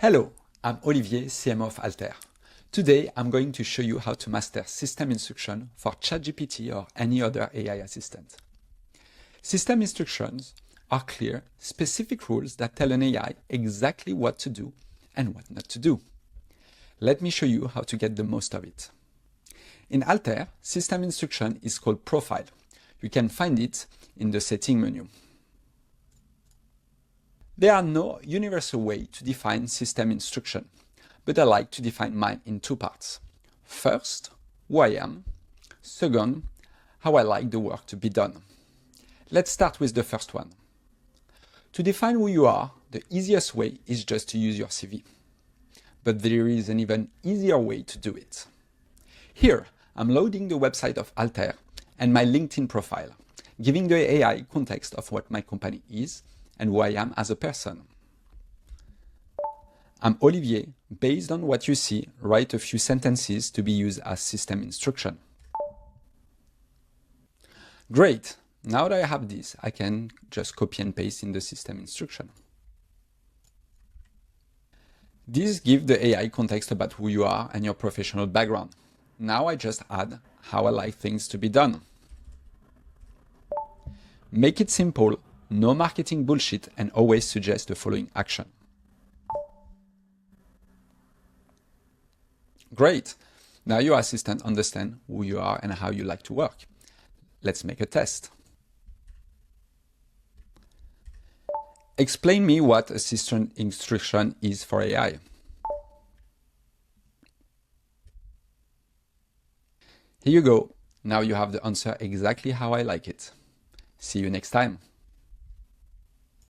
Hello, I'm Olivier, CMO of Altair. Today, I'm going to show you how to master system instruction for ChatGPT or any other AI assistant. System instructions are clear, specific rules that tell an AI exactly what to do and what not to do. Let me show you how to get the most of it. In Altair, system instruction is called profile. You can find it in the setting menu. There are no universal way to define system instruction, but I like to define mine in two parts. First, who I am. Second, how I like the work to be done. Let's start with the first one. To define who you are, the easiest way is just to use your CV. But there is an even easier way to do it. Here, I'm loading the website of Altair and my LinkedIn profile, giving the AI context of what my company is and who I am as a person. I'm Olivier. Based on what you see, write a few sentences to be used as system instruction. Great! Now that I have this, I can just copy and paste in the system instruction. This gives the AI context about who you are and your professional background. Now I just add how I like things to be done. Make it simple, no marketing bullshit, and always suggest the following action. Great! Now your assistant understands who you are and how you like to work. Let's make a test. Explain me what a system instruction is for AI. Here you go. Now you have the answer exactly how I like it. See you next time.